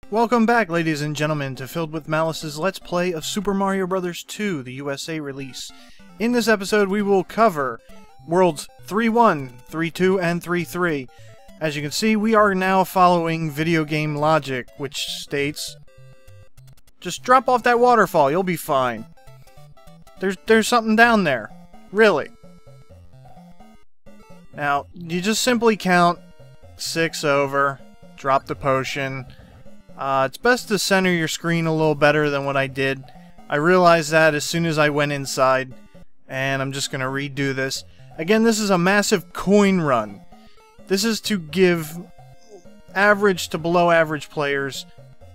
Welcome back, ladies and gentlemen, to Phil'd With Malice's Let's Play of Super Mario Bros. 2, the USA release. In this episode, we will cover Worlds 3-1, 3-2, and 3-3. As you can see, we are now following video game logic, which states, just drop off that waterfall, you'll be fine. There's something down there. Really. Now, you just simply count 6 over, drop the potion. It's best to center your screen a little better than what I did. I realized that as soon as I went inside, and I'm just going to redo this. Again, this is a massive coin run. This is to give average to below average players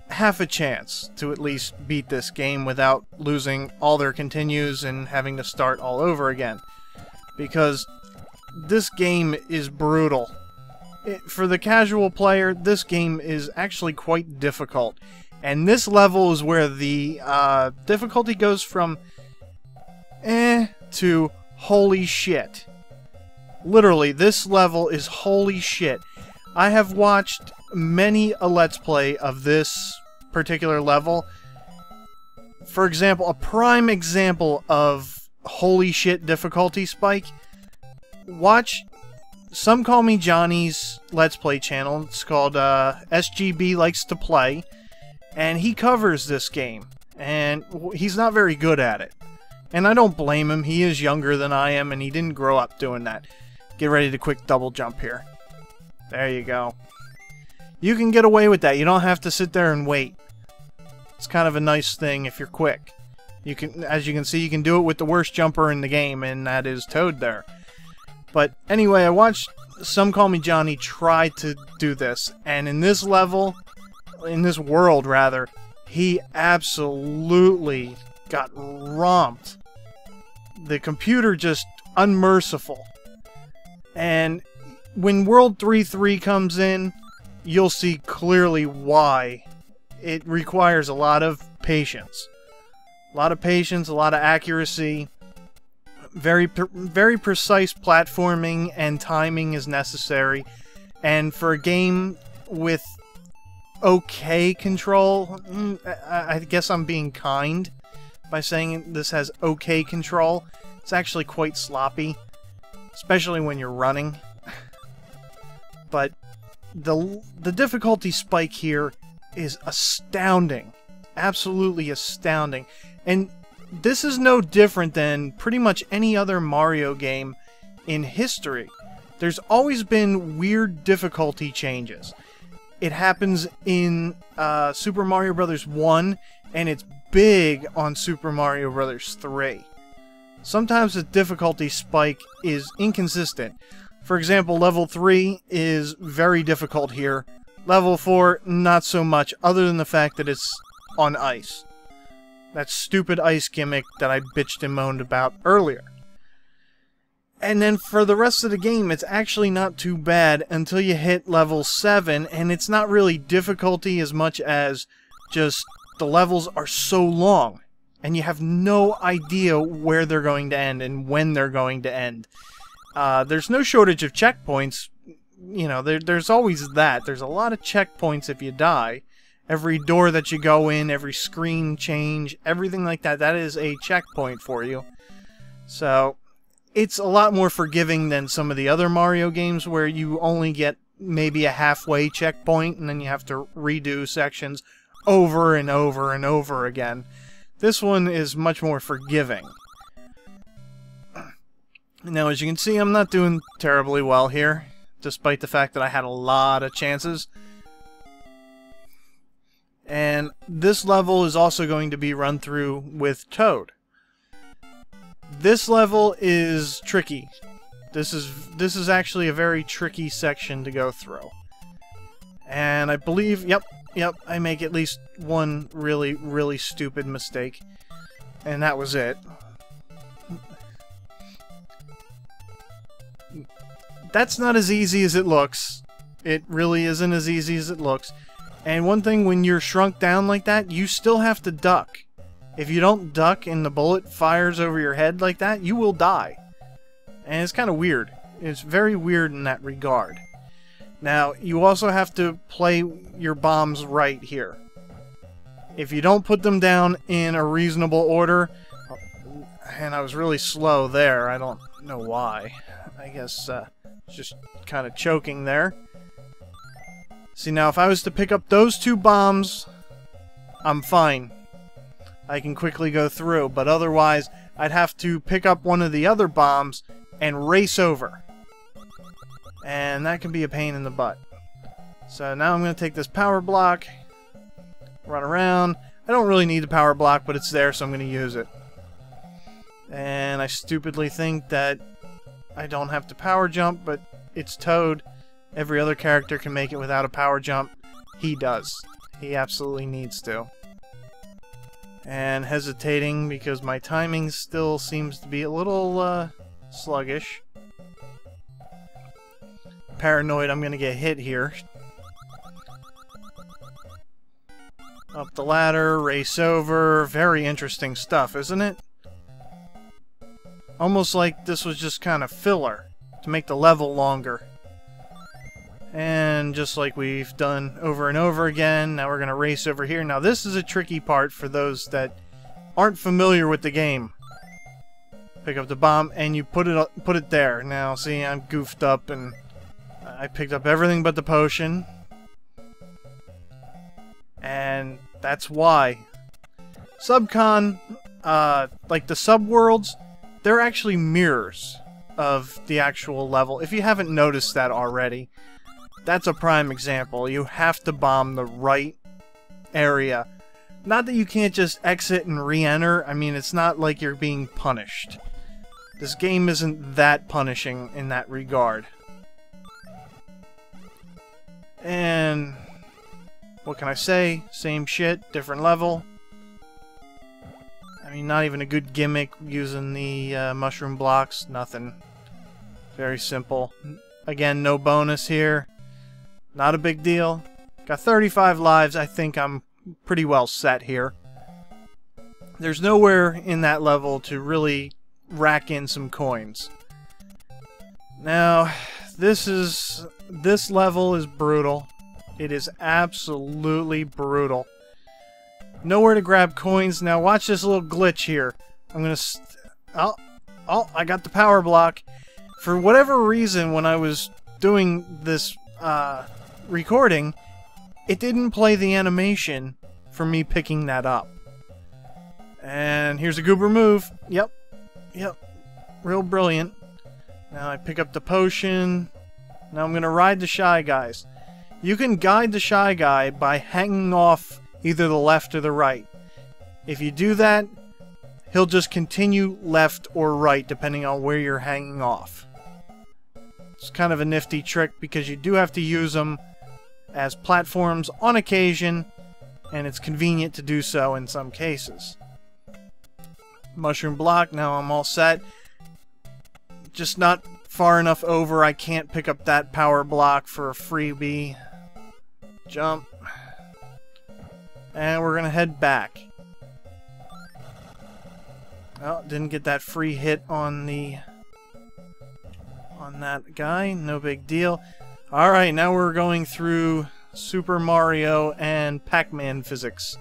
half a chance to at least beat this game without losing all their continues and having to start all over again. Because this game is brutal. For the casual player, this game is actually quite difficult. And this level is where the difficulty goes from to holy shit. Literally, this level is holy shit. I have watched many a Let's Play of this particular level. For example, a prime example of holy shit difficulty spike. Watch Some Call Me Johnny's Let's Play channel. It's called SGB Likes to Play, and he covers this game, and he's not very good at it. And I don't blame him. He is younger than I am, and he didn't grow up doing that. Get ready to quick double jump here. There you go. You can get away with that. You don't have to sit there and wait. It's kind of a nice thing if you're quick. You can, as you can see, you can do it with the worst jumper in the game, and that is Toad there. But anyway, I watched Some Call Me Johnny try to do this, and in this level, in this world rather, he absolutely got romped. The computer just unmerciful. And when World 3-3 comes in, you'll see clearly why. It requires a lot of patience. A lot of patience, a lot of accuracy. Very precise platforming and timing is necessary, and for a game with okay control, I guess I'm being kind by saying this has okay control. It's actually quite sloppy, especially when you're running. But the difficulty spike here is astounding, absolutely astounding, and this is no different than pretty much any other Mario game in history. There's always been weird difficulty changes. It happens in Super Mario Bros. 1, and it's big on Super Mario Bros. 3. Sometimes the difficulty spike is inconsistent. For example, level 3 is very difficult here. Level 4, not so much, other than the fact that it's on ice. That stupid ice gimmick that I bitched and moaned about earlier. And then for the rest of the game, it's actually not too bad until you hit level 7, and it's not really difficulty as much as just the levels are so long, and you have no idea where they're going to end and when they're going to end. There's no shortage of checkpoints. You know, there's always that. There's a lot of checkpoints if you die. Every door that you go in, every screen change, everything like that, that is a checkpoint for you. So, it's a lot more forgiving than some of the other Mario games where you only get maybe a halfway checkpoint and then you have to redo sections over and over and over again. This one is much more forgiving. Now, as you can see, I'm not doing terribly well here, despite the fact that I had a lot of chances. And this level is also going to be run through with Toad. This level is tricky. This is actually a very tricky section to go through. And I believe, yep, I make at least one really, really stupid mistake. And that was it. That's not as easy as it looks. It really isn't as easy as it looks. And one thing, when you're shrunk down like that, you still have to duck. If you don't duck and the bullet fires over your head like that, you will die. And it's kind of weird. It's very weird in that regard. Now, you also have to play your bombs right here. If you don't put them down in a reasonable order, and I was really slow there, I don't know why. I guess just kind of choking there. See, now if I was to pick up those two bombs, I'm fine. I can quickly go through, but otherwise I'd have to pick up one of the other bombs and race over. And that can be a pain in the butt. So now I'm going to take this power block, run around. I don't really need the power block, but it's there, so I'm going to use it. And I stupidly think that I don't have to power jump, but it's Toad. Every other character can make it without a power jump. He does. He absolutely needs to. And hesitating because my timing still seems to be a little sluggish. Paranoid I'm gonna get hit here. Up the ladder, race over. Very interesting stuff, isn't it? Almost like this was just kind of filler to make the level longer. And just like we've done over and over again, now we're going to race over here. Now this is a tricky part for those that aren't familiar with the game. Pick up the bomb and you put it there. Now see, I'm goofed up and I picked up everything but the potion. And that's why. Subcon, like the subworlds, they're actually mirrors of the actual level. If you haven't noticed that already, that's a prime example. You have to bomb the right area. Not that you can't just exit and re-enter. I mean, it's not like you're being punished. This game isn't that punishing in that regard. And what can I say? Same shit, different level. I mean, not even a good gimmick using the mushroom blocks. Nothing. Very simple. Again, no bonus here. Not a big deal. Got 35 lives. I think I'm pretty well set here. There's nowhere in that level to really rack in some coins. Now, this level is brutal. It is absolutely brutal. Nowhere to grab coins. Now watch this little glitch here. I'm gonna oh, I got the power block. For whatever reason, when I was doing this recording, it didn't play the animation for me picking that up. And here's a goober move. Yep. Real brilliant. Now I pick up the potion. Now I'm gonna ride the Shy Guys. You can guide the Shy Guy by hanging off either the left or the right. If you do that, he'll just continue left or right depending on where you're hanging off. It's kind of a nifty trick because you do have to use them as platforms on occasion, and it's convenient to do so in some cases. Mushroom block, now I'm all set. Just not far enough over. I can't pick up that power block for a freebie. Jump. And we're gonna head back. Oh, didn't get that free hit on that guy. No big deal. Alright, now we're going through Super Mario and Pac-Man physics.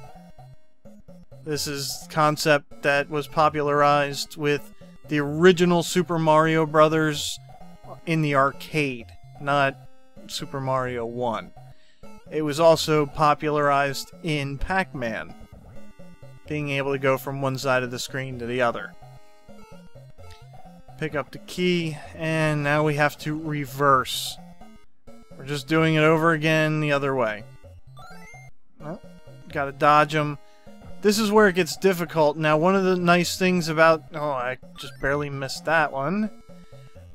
This is a concept that was popularized with the original Super Mario Brothers in the arcade, not Super Mario 1. It was also popularized in Pac-Man, being able to go from one side of the screen to the other. Pick up the key, and now we have to reverse. We're just doing it over again the other way. Well, gotta dodge them. This is where it gets difficult. Now, one of the nice things about... Oh, I just barely missed that one.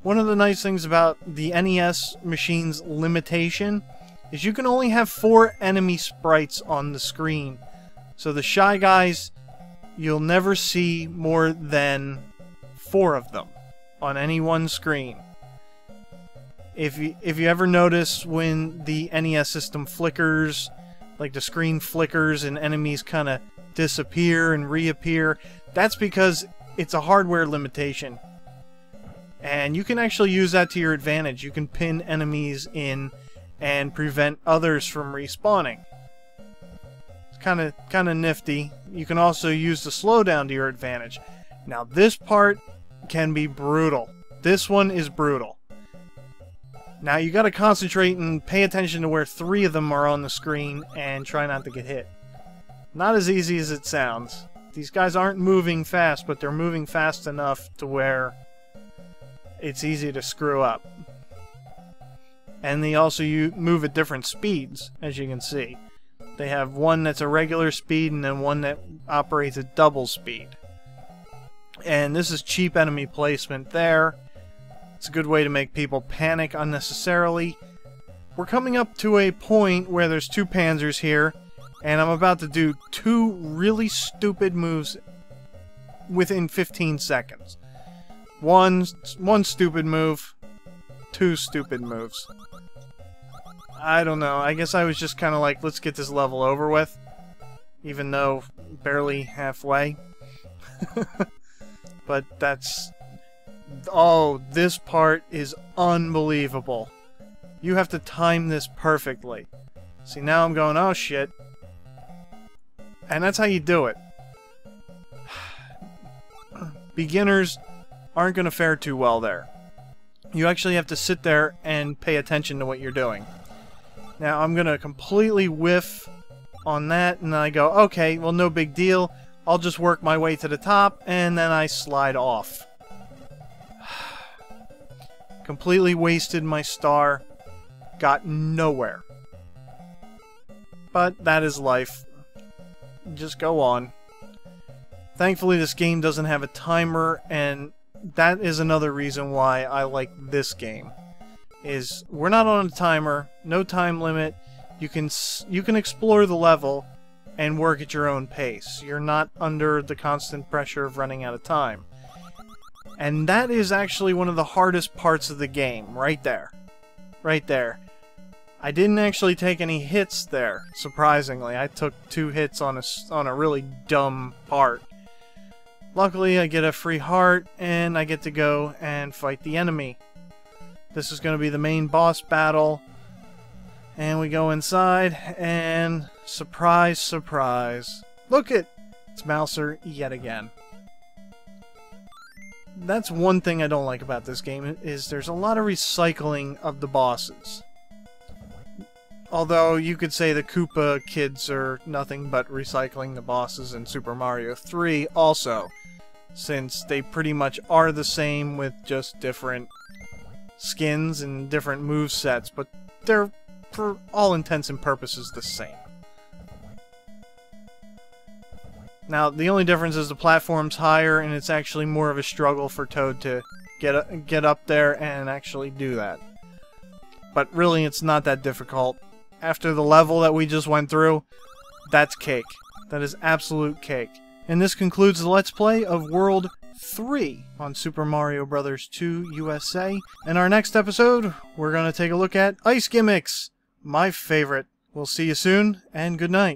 One of the nice things about the NES machine's limitation is you can only have 4 enemy sprites on the screen. So the Shy Guys, you'll never see more than 4 of them on any one screen. If you ever notice when the NES system flickers, like the screen flickers and enemies kind of disappear and reappear, that's because it's a hardware limitation. And you can actually use that to your advantage. You can pin enemies in and prevent others from respawning. It's kind of nifty. You can also use the slowdown to your advantage. Now this part can be brutal. This one is brutal. Now you gotta concentrate and pay attention to where 3 of them are on the screen and try not to get hit. Not as easy as it sounds. These guys aren't moving fast, but they're moving fast enough to where it's easy to screw up. And they also move at different speeds, as you can see. They have one that's a regular speed and then one that operates at double speed. And this is cheap enemy placement there. It's a good way to make people panic unnecessarily. We're coming up to a point where there's 2 panzers here, and I'm about to do 2 really stupid moves within 15 seconds. One stupid move, 2 stupid moves. I don't know, I guess I was just kind of like, let's get this level over with. Even though barely halfway. But that's... Oh, this part is unbelievable. You have to time this perfectly. See, now I'm going, oh shit. And that's how you do it. Beginners aren't going to fare too well there. You actually have to sit there and pay attention to what you're doing. Now, I'm going to completely whiff on that, and then I go, okay, well, no big deal. I'll just work my way to the top, and then I slide off. Completely wasted my star. Got nowhere. But that is life. Just go on. Thankfully, this game doesn't have a timer, and that is another reason why I like this game. Is we're not on a timer, no time limit. You can explore the level and work at your own pace. You're not under the constant pressure of running out of time. And that is actually one of the hardest parts of the game, right there. Right there. I didn't actually take any hits there, surprisingly. I took 2 hits on a really dumb part. Luckily, I get a free heart, and I get to go and fight the enemy. This is going to be the main boss battle. And we go inside, and surprise, surprise. Look it! It's Mouser yet again. That's one thing I don't like about this game, is there's a lot of recycling of the bosses. Although you could say the Koopa kids are nothing but recycling the bosses in Super Mario 3 also, since they pretty much are the same with just different skins and different movesets, but they're, for all intents and purposes, the same. Now, the only difference is the platform's higher, and it's actually more of a struggle for Toad to get up there and actually do that. But really, it's not that difficult. After the level that we just went through, that's cake. That is absolute cake. And this concludes the Let's Play of World 3 on Super Mario Bros. 2 USA. In our next episode, we're going to take a look at Ice Gimmicks, my favorite. We'll see you soon, and good night.